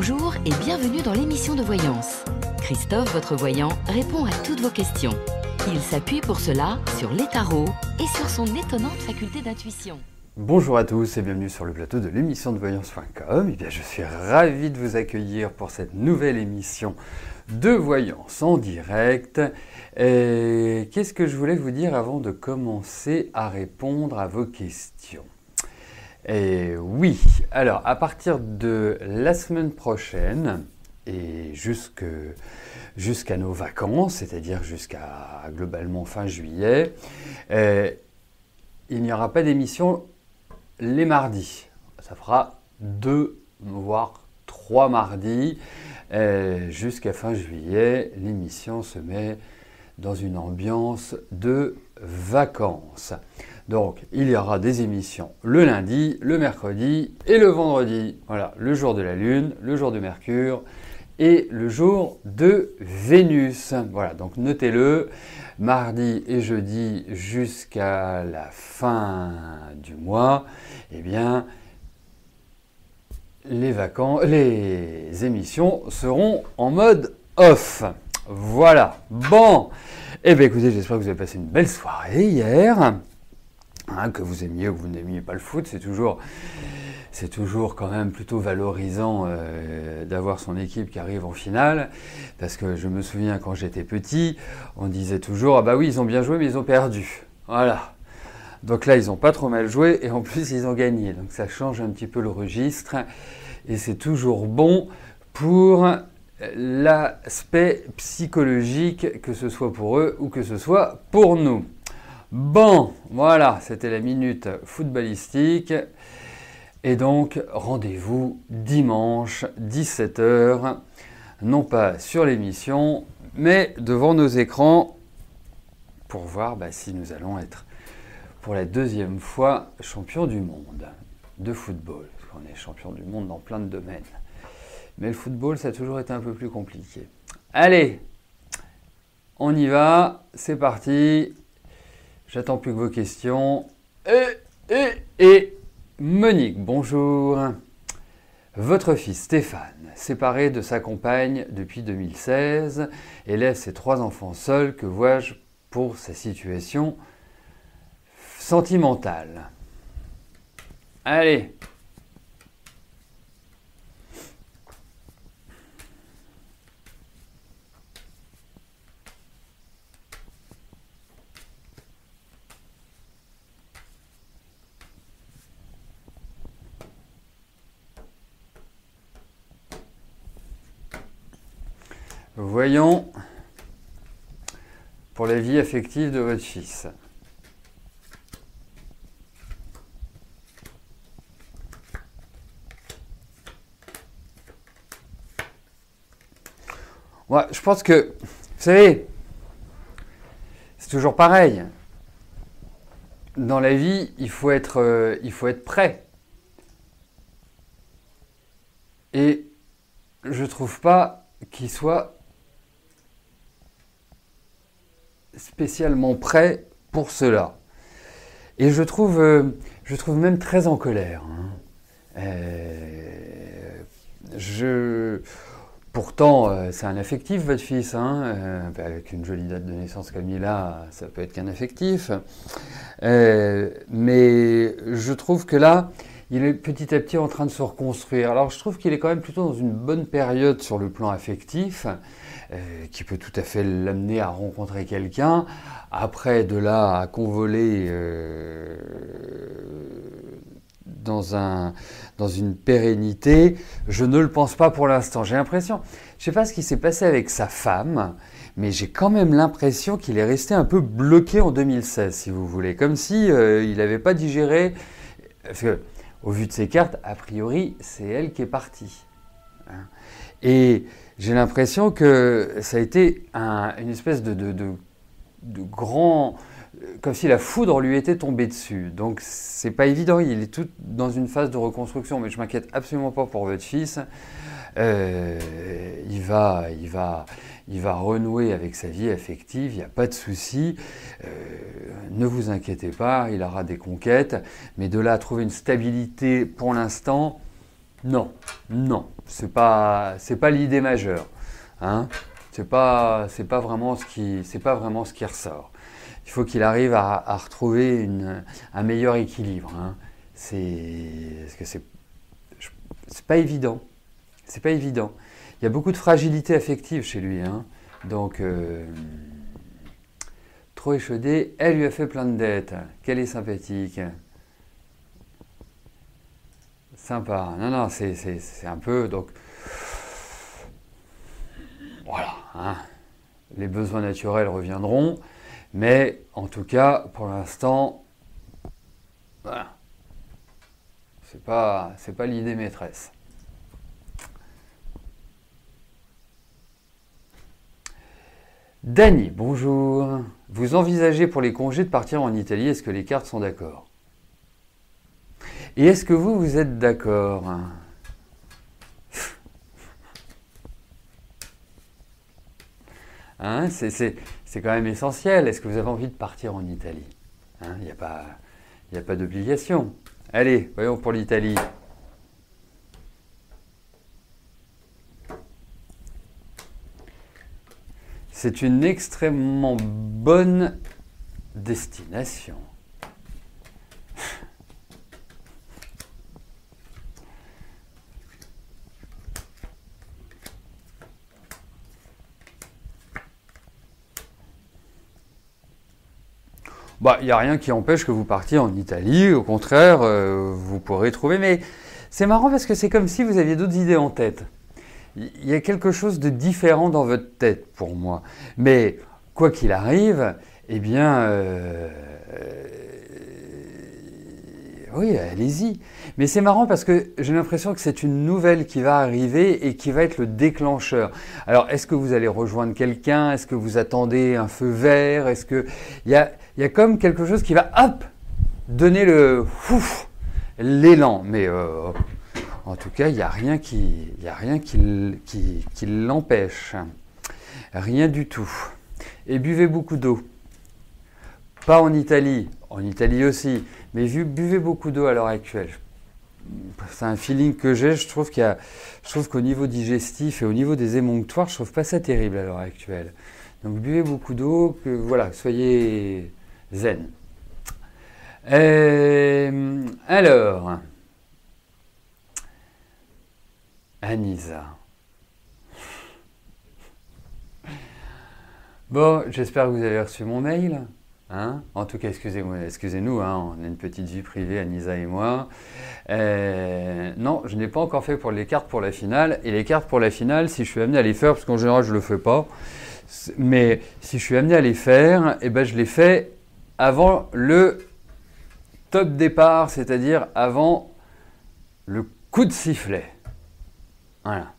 Bonjour et bienvenue dans l'émission de voyance. Christophe, votre voyant, répond à toutes vos questions. Il s'appuie pour cela sur les tarots et sur son étonnante faculté d'intuition. Bonjour à tous et bienvenue sur le plateau de l'émission de voyance.com. Eh bien, je suis ravi de vous accueillir pour cette nouvelle émission de voyance en direct. Et qu'est-ce que je voulais vous dire avant de commencer à répondre à vos questions ? Et oui, alors à partir de la semaine prochaine et jusqu'à nos vacances, c'est-à-dire jusqu'à globalement fin juillet, il n'y aura pas d'émission les mardis. Ça fera 2 voire 3 mardis. Jusqu'à fin juillet, l'émission se met dans une ambiance de vacances. Donc, il y aura des émissions le lundi, le mercredi et le vendredi. Voilà, le jour de la Lune, le jour de Mercure et le jour de Vénus. Voilà, donc notez-le, mardi et jeudi jusqu'à la fin du mois, eh bien, les émissions seront en mode off. Voilà, bon, eh bien écoutez, j'espère que vous avez passé une belle soirée hier. Que vous aimiez ou que vous n'aimiez pas le foot, c'est toujours quand même plutôt valorisant d'avoir son équipe qui arrive en finale, parce que je me souviens quand j'étais petit, on disait toujours « Ah bah oui, ils ont bien joué, mais ils ont perdu ». Voilà. Donc là, ils n'ont pas trop mal joué, et en plus, ils ont gagné. Donc ça change un petit peu le registre, et c'est toujours bon pour l'aspect psychologique, que ce soit pour eux ou que ce soit pour nous. Bon, voilà, c'était la minute footballistique. Et donc, rendez-vous dimanche, 17h, non pas sur l'émission, mais devant nos écrans, pour voir si nous allons être, pour la 2e fois, champion du monde de football. Parce qu'on est champion du monde dans plein de domaines. Mais le football, ça a toujours été un peu plus compliqué. Allez, on y va, c'est parti. J'attends plus que vos questions. Et Monique, bonjour. Votre fils Stéphane, séparé de sa compagne depuis 2016, et laisse ses 3 enfants seuls. Que vois-je pour sa situation sentimentale ? Allez. Voyons pour la vie affective de votre fils. Ouais, je pense que, vous savez, c'est toujours pareil. Dans la vie, il faut être prêt. Et je trouve pas qu'il soit spécialement prêt pour cela. Et je trouve même très en colère. Pourtant, c'est un affectif, votre fils. Avec une jolie date de naissance comme il a, ça peut être qu'un affectif. Mais je trouve que là, il est petit à petit en train de se reconstruire. Alors, je trouve qu'il est quand même plutôt dans une bonne période sur le plan affectif, qui peut tout à fait l'amener à rencontrer quelqu'un. Après, de là à convoler dans une pérennité, je ne le pense pas pour l'instant. J'ai l'impression, je ne sais pas ce qui s'est passé avec sa femme, mais j'ai quand même l'impression qu'il est resté un peu bloqué en 2016, si vous voulez. Comme si il n'avait pas digéré. Parce que, au vu de ses cartes, a priori, c'est elle qui est partie. Et j'ai l'impression que ça a été une espèce de grand... Comme si la foudre lui était tombée dessus. Donc, c'est pas évident. Il est tout dans une phase de reconstruction. Mais je m'inquiète absolument pas pour votre fils. Il va renouer avec sa vie affective. Il n'y a pas de souci. Ne vous inquiétez pas. Il aura des conquêtes. Mais de là à trouver une stabilité pour l'instant... Non, non, c'est pas l'idée majeure. Hein. C'est pas vraiment ce qui ressort. Il faut qu'il arrive à retrouver un meilleur équilibre. Hein. Parce que c'est pas évident. C'est pas évident. Il y a beaucoup de fragilité affective chez lui. Hein. Donc, trop échaudé, elle lui a fait plein de dettes. Qu'elle est sympathique. Sympa. Non, non, c'est un peu. Donc, voilà. Hein. Les besoins naturels reviendront. Mais en tout cas, pour l'instant, voilà. C'est pas l'idée maîtresse. Dany, bonjour. Vous envisagez pour les congés de partir en Italie, est-ce que les cartes sont d'accord? Et est-ce que vous êtes d'accord? Hein, c'est quand même essentiel. Est-ce que vous avez envie de partir en Italie? Hein, il n'y a pas d'obligation. Allez, voyons pour l'Italie. C'est une extrêmement bonne destination. Bah, il n'y a rien qui empêche que vous partiez en Italie. Au contraire, vous pourrez trouver. Mais c'est marrant parce que c'est comme si vous aviez d'autres idées en tête. Il y a quelque chose de différent dans votre tête pour moi. Mais quoi qu'il arrive, eh bien, oui, allez-y. Mais c'est marrant parce que j'ai l'impression que c'est une nouvelle qui va arriver et qui va être le déclencheur. Alors, est-ce que vous allez rejoindre quelqu'un? Est-ce que vous attendez un feu vert? Est-ce que il y a comme quelque chose qui va, hop, donner l'élan. Mais en tout cas, il n'y a rien qui l'empêche. Rien du tout. Et buvez beaucoup d'eau. Pas en Italie aussi, mais buvez beaucoup d'eau à l'heure actuelle. C'est un feeling que j'ai, je trouve qu'au niveau digestif et au niveau des émonctoires, je trouve pas ça terrible à l'heure actuelle. Donc buvez beaucoup d'eau, voilà, soyez zen. Alors, Anissa. Bon, j'espère que vous avez reçu mon mail. Hein, en tout cas, excusez-nous, hein, on a une petite vie privée, Anissa et moi. Non, je n'ai pas encore fait pour les cartes pour la finale. Et les cartes pour la finale, si je suis amené à les faire, parce qu'en général, je ne le fais pas, mais si je suis amené à les faire, eh ben, je les fais avant le top départ, c'est-à-dire avant le coup de sifflet. Voilà.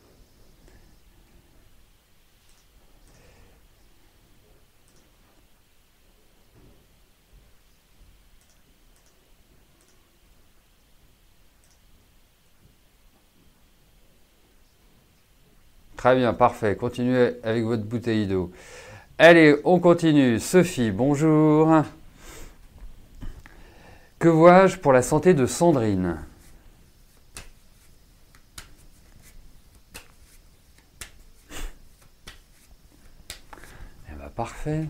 Très bien, parfait. Continuez avec votre bouteille d'eau. Allez, on continue. Sophie, bonjour. Que vois-je pour la santé de Sandrine? Eh bien, parfait.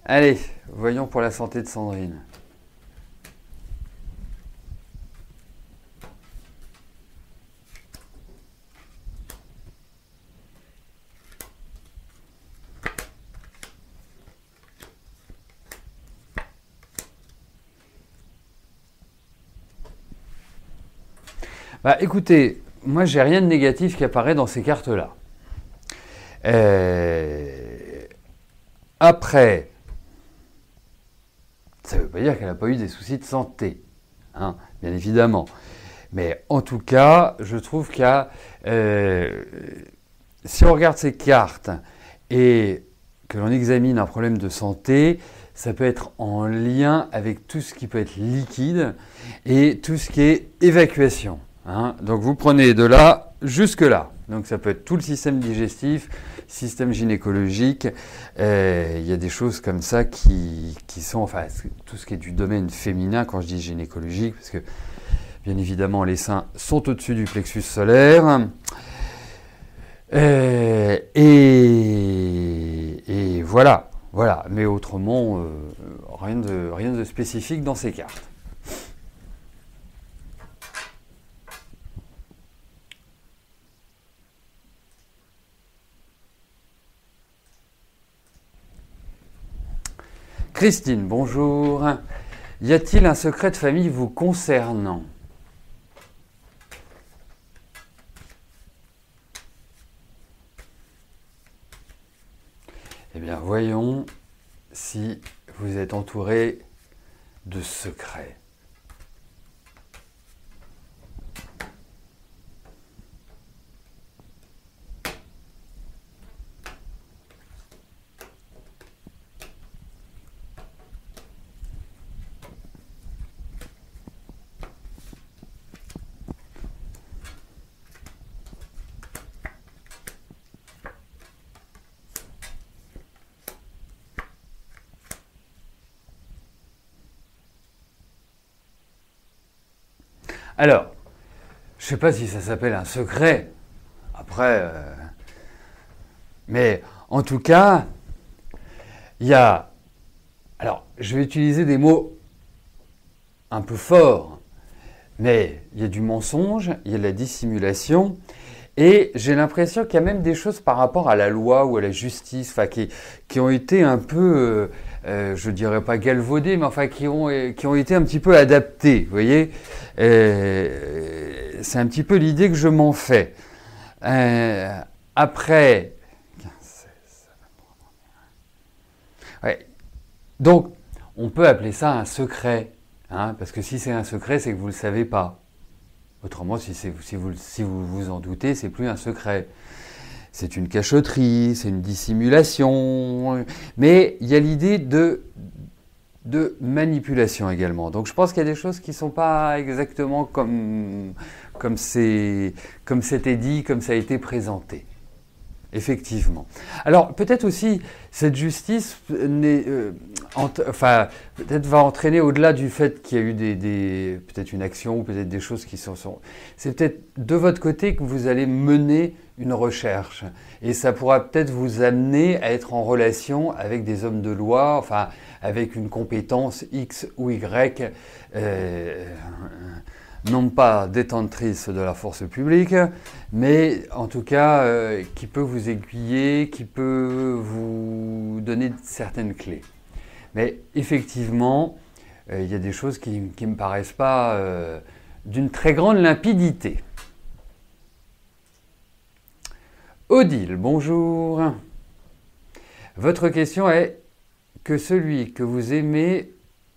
Allez, voyons pour la santé de Sandrine. Bah, écoutez, moi j'ai rien de négatif qui apparaît dans ces cartes-là. Après, ça ne veut pas dire qu'elle n'a pas eu des soucis de santé, hein, bien évidemment. Mais en tout cas, je trouve qu'il y a, si on regarde ces cartes et que l'on examine un problème de santé, ça peut être en lien avec tout ce qui peut être liquide et tout ce qui est évacuation. Hein. Donc vous prenez de là jusque là. Donc ça peut être tout le système digestif, système gynécologique. Il y a des choses comme ça qui sont, enfin tout ce qui est du domaine féminin quand je dis gynécologique, parce que bien évidemment les seins sont au-dessus du plexus solaire. Et voilà, voilà. Mais autrement, rien de spécifique dans ces cartes. Christine, bonjour. Y a-t-il un secret de famille vous concernant? Eh bien, voyons si vous êtes entouré de secrets. Alors, je ne sais pas si ça s'appelle un secret, après, mais en tout cas, il y a... Alors, je vais utiliser des mots un peu forts, mais il y a du mensonge, il y a de la dissimulation, et j'ai l'impression qu'il y a même des choses par rapport à la loi ou à la justice, enfin, qui ont été un peu... je dirais pas galvaudés, mais enfin qui ont été un petit peu adaptés, vous voyez. C'est un petit peu l'idée que je m'en fais. Après, ouais. Donc, on peut appeler ça un secret, hein, parce que si c'est un secret, c'est que vous ne le savez pas. Autrement, si vous vous en doutez, c'est plus un secret. C'est une cachotterie, c'est une dissimulation, mais il y a l'idée de manipulation également. Donc je pense qu'il y a des choses qui ne sont pas exactement comme c'était dit, comme ça a été présenté. Effectivement. Alors peut-être aussi cette justice peut-être va entraîner au-delà du fait qu'il y a eu peut-être une action ou peut-être des choses qui sont... C'est peut-être de votre côté que vous allez mener une recherche et ça pourra peut-être vous amener à être en relation avec des hommes de loi, enfin avec une compétence X ou Y, non pas détentrice de la force publique, mais en tout cas qui peut vous aiguiller, qui peut vous donner certaines clés. Mais effectivement, il y a des choses qui ne me paraissent pas d'une très grande limpidité. Odile, bonjour. Votre question est que celui que vous aimez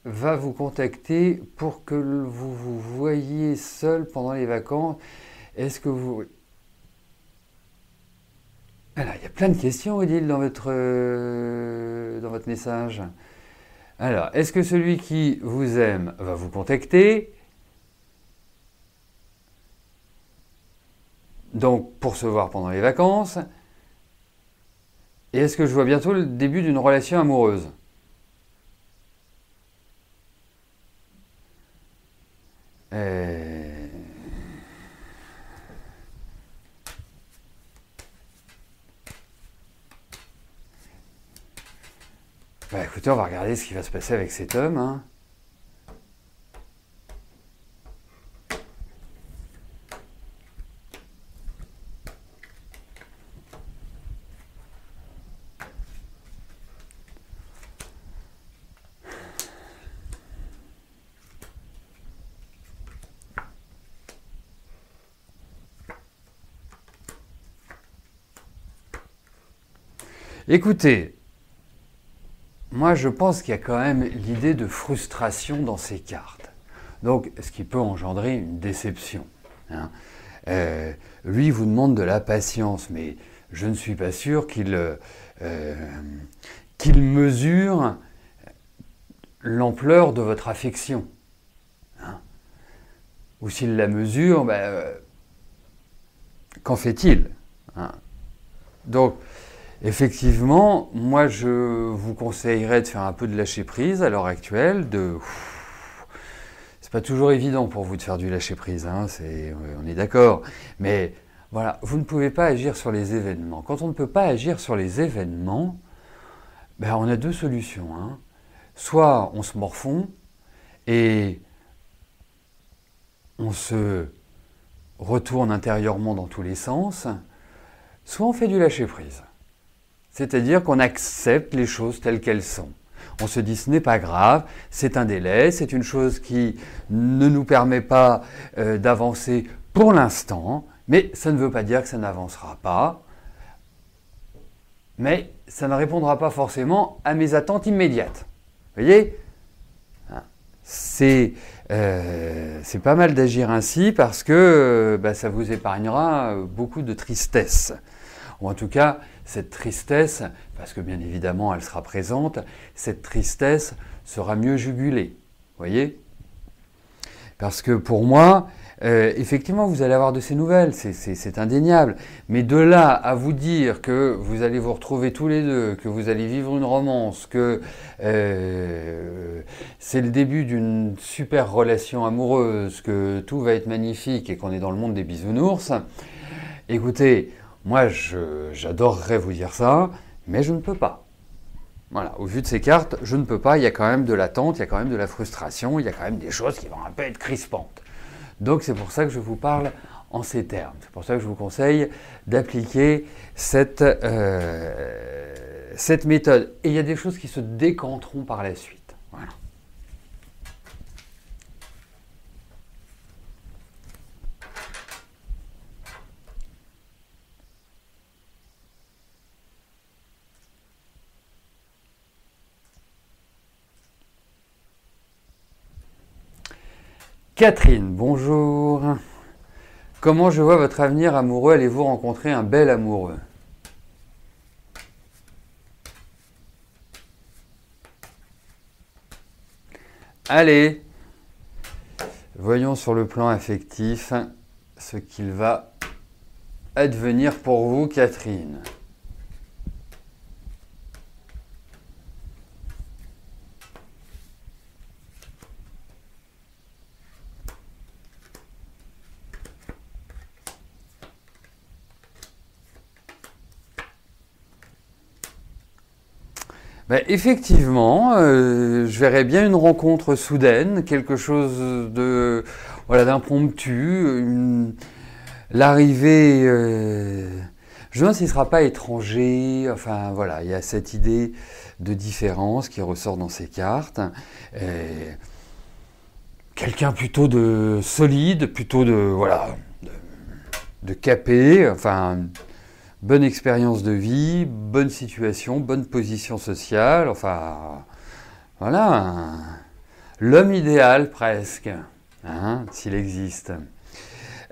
va vous contacter pour que vous vous voyiez seul pendant les vacances. Est-ce que vous... Alors, il y a plein de questions, Odile, dans votre message. Alors, est-ce que celui qui vous aime va vous contacter? Donc, pour se voir pendant les vacances. Et est-ce que je vois bientôt le début d'une relation amoureuse? Bah écoutez, on va regarder ce qui va se passer avec cet homme. Hein. Écoutez, moi je pense qu'il y a quand même l'idée de frustration dans ces cartes. Donc, ce qui peut engendrer une déception. Hein. Lui vous demande de la patience, mais je ne suis pas sûr qu'il mesure l'ampleur de votre affection. Hein. ou s'il la mesure, ben, qu'en fait-il, hein? Donc, effectivement, moi je vous conseillerais de faire un peu de lâcher prise à l'heure actuelle. C'est pas toujours évident pour vous de faire du lâcher prise, hein, on est d'accord. Mais voilà, vous ne pouvez pas agir sur les événements. Quand on ne peut pas agir sur les événements, ben, on a deux solutions, hein. Soit on se morfond et on se retourne intérieurement dans tous les sens, soit on fait du lâcher prise. C'est-à-dire qu'on accepte les choses telles qu'elles sont. On se dit ce n'est pas grave, c'est un délai, c'est une chose qui ne nous permet pas d'avancer pour l'instant, mais ça ne veut pas dire que ça n'avancera pas. Mais ça ne répondra pas forcément à mes attentes immédiates. Vous voyez ? C'est pas mal d'agir ainsi parce que ça vous épargnera beaucoup de tristesse. Ou en tout cas, cette tristesse, parce que bien évidemment elle sera présente, cette tristesse sera mieux jugulée. Vous voyez ? Parce que pour moi, effectivement, vous allez avoir de ces nouvelles, c'est indéniable. Mais de là à vous dire que vous allez vous retrouver tous les deux, que vous allez vivre une romance, que c'est le début d'une super relation amoureuse, que tout va être magnifique et qu'on est dans le monde des bisounours, écoutez, moi j'adorerais vous dire ça, mais je ne peux pas. Voilà, au vu de ces cartes, je ne peux pas, il y a quand même de l'attente, il y a quand même de la frustration, il y a quand même des choses qui vont un peu être crispantes. Donc c'est pour ça que je vous parle en ces termes. C'est pour ça que je vous conseille d'appliquer cette méthode. Et il y a des choses qui se décanteront par la suite. Voilà. Catherine, bonjour. Comment je vois votre avenir amoureux? Allez-vous rencontrer un bel amoureux? Allez, voyons sur le plan affectif ce qu'il va advenir pour vous, Catherine. Effectivement, je verrais bien une rencontre soudaine, quelque chose de d'impromptu, l'arrivée. Je me demande s'il ne sera pas étranger. Enfin voilà, il y a cette idée de différence qui ressort dans ces cartes. Quelqu'un plutôt de solide, plutôt de capé. Enfin. Bonne expérience de vie, bonne situation, bonne position sociale, enfin, voilà, l'homme idéal presque, hein, s'il existe.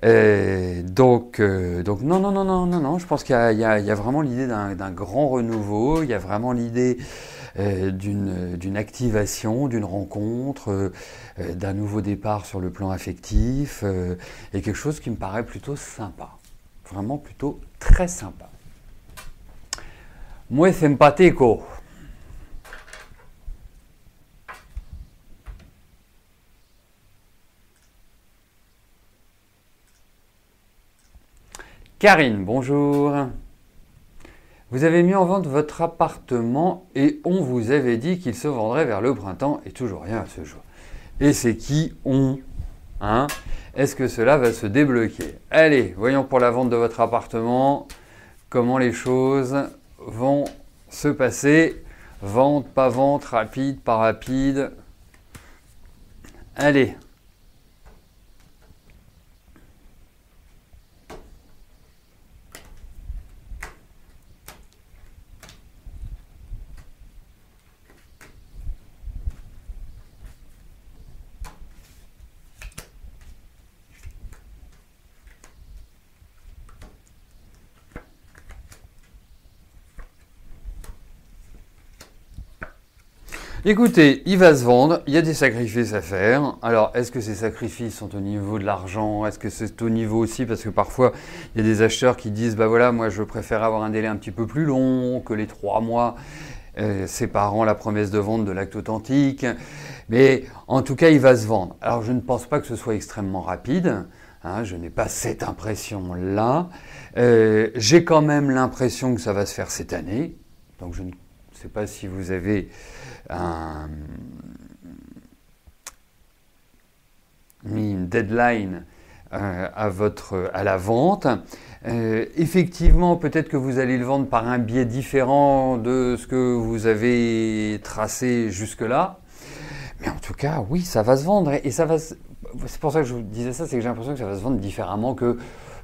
Donc non, je pense qu'il y a vraiment l'idée d'un grand renouveau, il y a vraiment l'idée d'une activation, d'une rencontre, d'un nouveau départ sur le plan affectif, et quelque chose qui me paraît plutôt sympa. Vraiment plutôt très sympa. Muy simpático. Karine, bonjour. Vous avez mis en vente votre appartement et on vous avait dit qu'il se vendrait vers le printemps et toujours rien à ce jour. Et c'est qui on, hein? Est-ce que cela va se débloquer? Allez, voyons pour la vente de votre appartement comment les choses vont se passer. Vente, pas vente, rapide, pas rapide. Allez. Écoutez, il va se vendre, il y a des sacrifices à faire. Alors, est-ce que ces sacrifices sont au niveau de l'argent? Est-ce que c'est au niveau aussi, parce que parfois, il y a des acheteurs qui disent, bah voilà, moi je préfère avoir un délai un petit peu plus long que les 3 mois séparant la promesse de vente de l'acte authentique. Mais en tout cas, il va se vendre. Alors, je ne pense pas que ce soit extrêmement rapide. Hein, je n'ai pas cette impression-là. J'ai quand même l'impression que ça va se faire cette année. Donc, je ne sais pas si vous avez mis une deadline à la vente. Effectivement, peut-être que vous allez le vendre par un biais différent de ce que vous avez tracé jusque-là. Mais en tout cas, oui, ça va se vendre. Et ça va. C'est pour ça que je vous disais ça, c'est que j'ai l'impression que ça va se vendre différemment que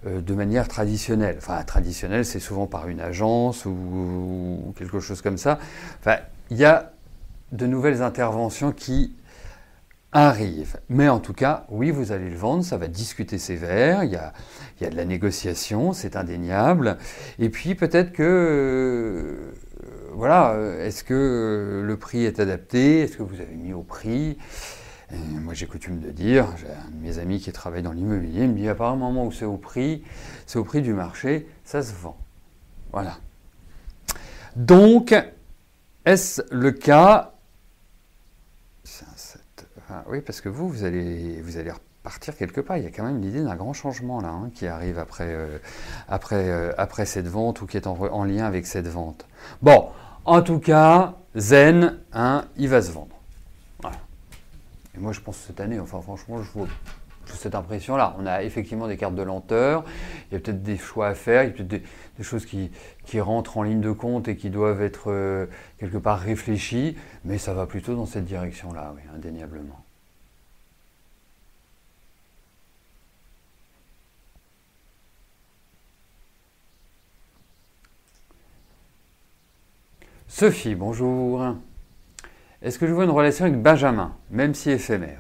de manière traditionnelle. Enfin, traditionnelle, c'est souvent par une agence ou quelque chose comme ça. Enfin, il y a de nouvelles interventions qui arrivent. Mais en tout cas, oui, vous allez le vendre, ça va discuter sévère, il y a de la négociation, c'est indéniable. Et puis peut-être que, voilà, est-ce que le prix est adapté? Est-ce que vous avez mis au prix? Moi, j'ai coutume de dire, j'ai un de mes amis qui travaille dans l'immobilier, il me dit, à partir du moment où c'est au prix du marché, ça se vend. Voilà. Donc, est-ce le cas? Oui, parce que vous allez repartir quelque part. Il y a quand même l'idée d'un grand changement là, hein, qui arrive après cette vente ou qui est en lien avec cette vente. Bon, en tout cas, zen, hein, il va se vendre. Voilà. Et moi, je pense que cette année, enfin franchement, je vois cette impression-là. On a effectivement des cartes de lenteur, il y a peut-être des choix à faire, il y a peut-être des choses qui rentrent en ligne de compte et qui doivent être quelque part réfléchies, mais ça va plutôt dans cette direction-là, oui, indéniablement. Sophie, bonjour. Est-ce que je vois une relation avec Benjamin, même si éphémère?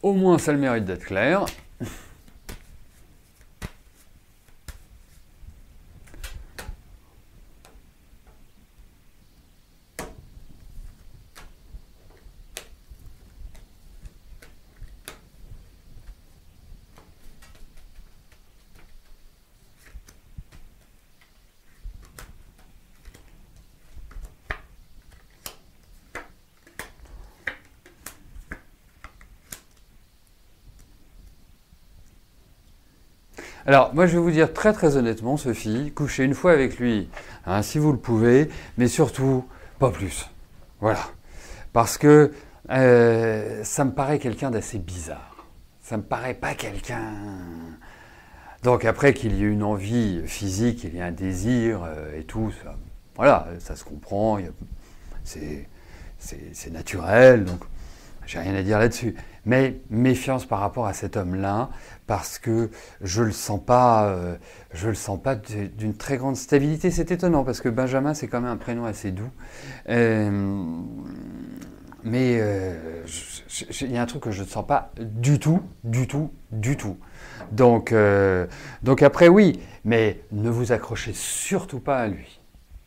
Au moins, ça a le mérite d'être clair. Alors, moi, je vais vous dire très honnêtement, Sophie, couchez une fois avec lui, hein, si vous le pouvez, mais surtout, pas plus. Voilà. Parce que ça me paraît quelqu'un d'assez bizarre. Ça me paraît pas quelqu'un... Donc après qu'il y ait une envie physique, qu'il y ait un désir et tout, ça, voilà, ça se comprend, c'est naturel, donc j'ai rien à dire là-dessus. Mais méfiance par rapport à cet homme-là, parce que je le sens pas d'une très grande stabilité. C'est étonnant, parce que Benjamin, c'est quand même un prénom assez doux. Mais il y a un truc que je ne sens pas du tout. Donc après, oui, mais ne vous accrochez surtout pas à lui.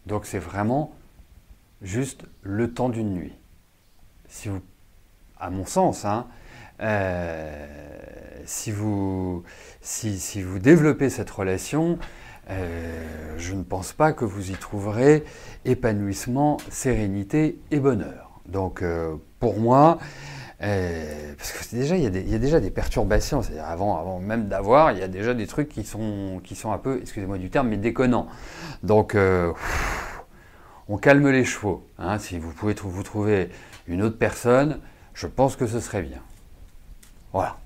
Donc c'est vraiment juste le temps d'une nuit. Si vous, à mon sens, hein, si vous développez cette relation, je ne pense pas que vous y trouverez épanouissement, sérénité et bonheur. Donc pour moi, parce que déjà il y a déjà des perturbations, c'est-à-dire avant même d'avoir, il y a déjà des trucs qui sont un peu, excusez-moi du terme, mais déconnants. Donc on calme les chevaux. Hein, si vous pouvez vous trouver une autre personne, je pense que ce serait bien. Voilà.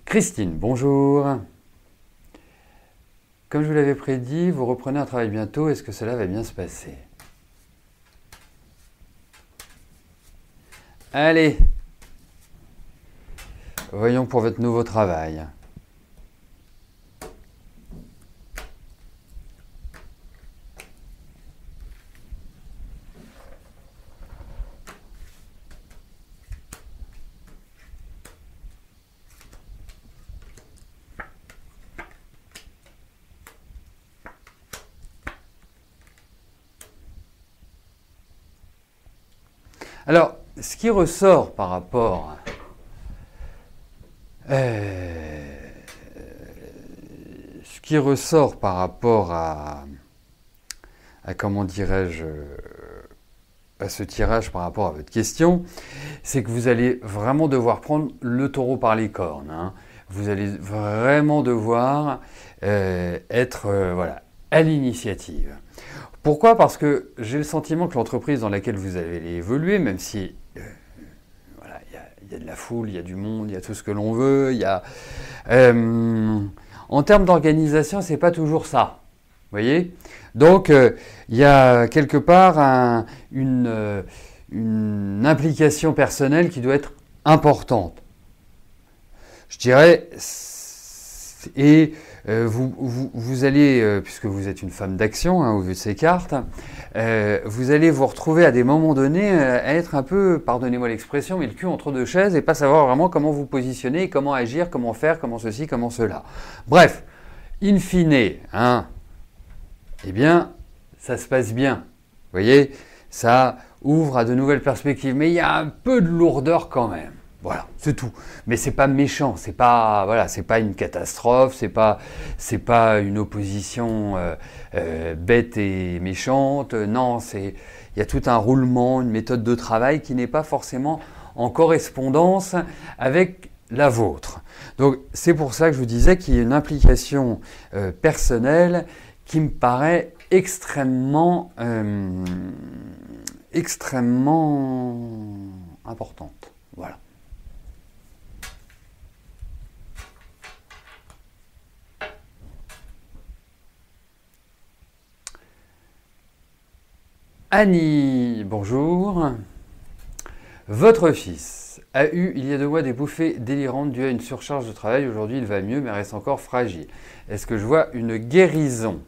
Christine, bonjour. Comme je vous l'avais prédit, vous reprenez un travail bientôt. Est-ce que cela va bien se passer? Allez, voyons pour votre nouveau travail. Alors, ce qui ressort par rapport à comment dirais-je, à ce tirage par rapport à votre question, c'est que vous allez vraiment devoir prendre le taureau par les cornes. Hein. Vous allez vraiment devoir être voilà, à l'initiative. Pourquoi? Parce que j'ai le sentiment que l'entreprise dans laquelle vous allez évoluer, même si voilà, y a de la foule, il y a du monde, il y a tout ce que l'on veut, il y a en termes d'organisation, c'est pas toujours ça. Vous voyez? Donc, il y a quelque part une implication personnelle qui doit être importante. Je dirais, et vous allez, puisque vous êtes une femme d'action, hein, au vu de ces cartes, vous allez vous retrouver à des moments donnés à être un peu, pardonnez-moi l'expression, mais le cul entre deux chaises et pas savoir vraiment comment vous positionner, comment agir, comment faire, comment ceci, comment cela. Bref, in fine, hein, eh bien, ça se passe bien. Vous voyez, ça ouvre à de nouvelles perspectives, mais il y a un peu de lourdeur quand même. Voilà, c'est tout. Mais c'est pas méchant, c'est pas voilà, c'est pas une catastrophe, c'est pas une opposition bête et méchante. Non, il y a tout un roulement, une méthode de travail qui n'est pas forcément en correspondance avec la vôtre. Donc c'est pour ça que je vous disais qu'il y a une implication personnelle qui me paraît extrêmement importante. Voilà. Annie, bonjour. Votre fils a eu il y a 2 mois des bouffées délirantes dues à une surcharge de travail. Aujourd'hui, il va mieux, mais reste encore fragile. Est-ce que je vois une guérison?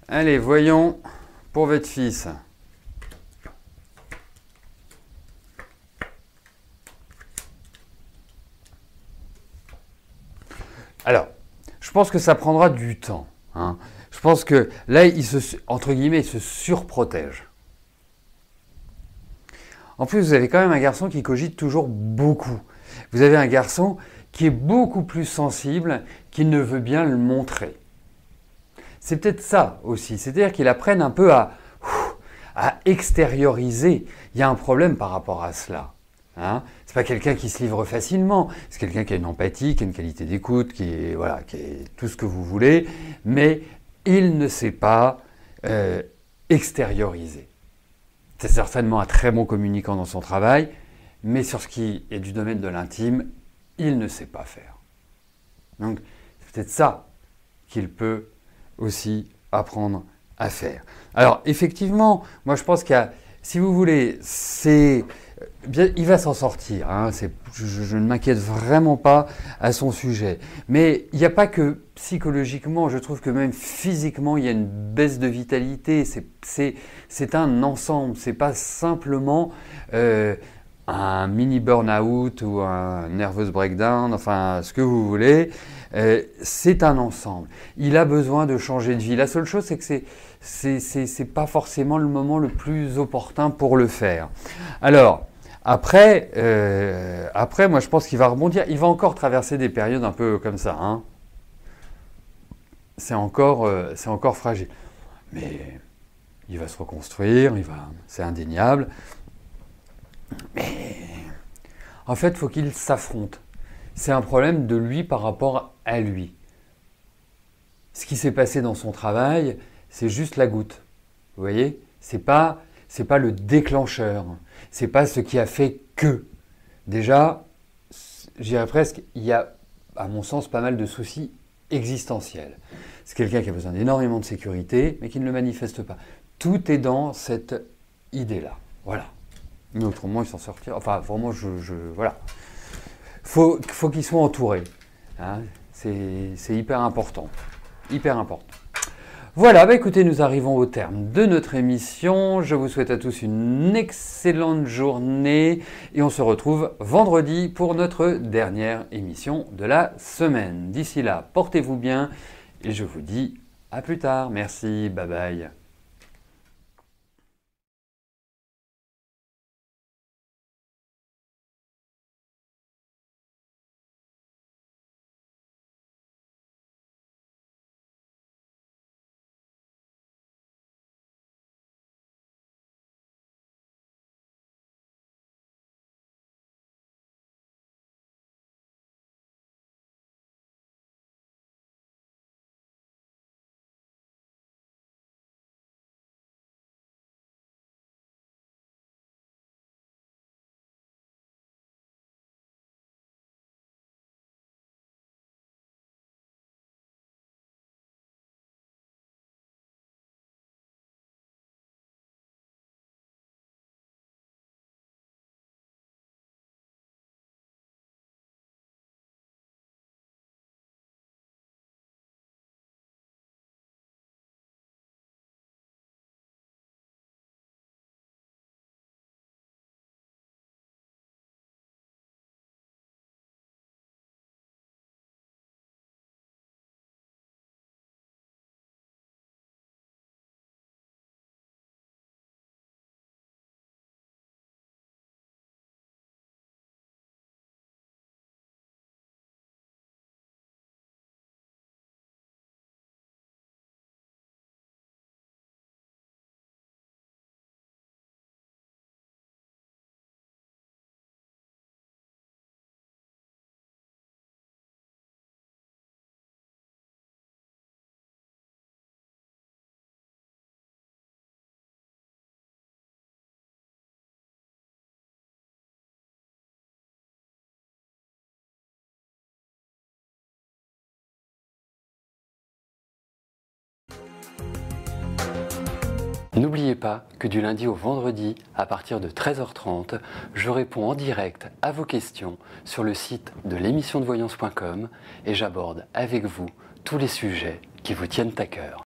Allez, voyons pour votre fils. Alors, je pense que ça prendra du temps. Hein. Je pense que là, entre guillemets, il se surprotège. En plus, vous avez quand même un garçon qui cogite toujours beaucoup. Vous avez un garçon qui est beaucoup plus sensible, qui ne veut bien le montrer. C'est peut-être ça aussi, c'est-à-dire qu'il apprenne un peu à extérioriser. Il y a un problème par rapport à cela. Hein, c'est pas quelqu'un qui se livre facilement, c'est quelqu'un qui a une empathie, qui a une qualité d'écoute, qui est tout ce que vous voulez, mais il ne sait pas extérioriser. C'est certainement un très bon communicant dans son travail, mais sur ce qui est du domaine de l'intime, il ne sait pas faire. Donc c'est peut-être ça qu'il peut aussi apprendre à faire. Alors effectivement, moi je pense qu'il y a, si vous voulez, il va s'en sortir. Hein, je ne m'inquiète vraiment pas à son sujet. Mais il n'y a pas que psychologiquement, je trouve que même physiquement, il y a une baisse de vitalité. C'est un ensemble. C'est pas simplement un mini burn-out ou un nervous breakdown, enfin ce que vous voulez. C'est un ensemble. Il a besoin de changer de vie. La seule chose, c'est que c'est pas forcément le moment le plus opportun pour le faire. Alors, après, moi, je pense qu'il va rebondir. Il va encore traverser des périodes un peu comme ça. Hein. C'est encore fragile. Mais il va se reconstruire, c'est indéniable. Mais en fait, il faut qu'il s'affronte. C'est un problème de lui par rapport à lui. Ce qui s'est passé dans son travail, c'est juste la goutte. Vous voyez ? C'est pas le déclencheur. C'est pas ce qui a fait que. Déjà, je dirais presque, il y a, à mon sens, pas mal de soucis existentiels. C'est quelqu'un qui a besoin d'énormément de sécurité, mais qui ne le manifeste pas. Tout est dans cette idée-là. Voilà. Mais autrement, ils s'en sortiront. Enfin, vraiment, voilà. Faut qu'ils soient entourés. Hein. C'est hyper important. Hyper important. Voilà, bah écoutez, nous arrivons au terme de notre émission. Je vous souhaite à tous une excellente journée et on se retrouve vendredi pour notre dernière émission de la semaine. D'ici là, portez-vous bien et je vous dis à plus tard. Merci, bye bye. N'oubliez pas que du lundi au vendredi, à partir de 13h30, je réponds en direct à vos questions sur le site de l'émissiondevoyance.com et j'aborde avec vous tous les sujets qui vous tiennent à cœur.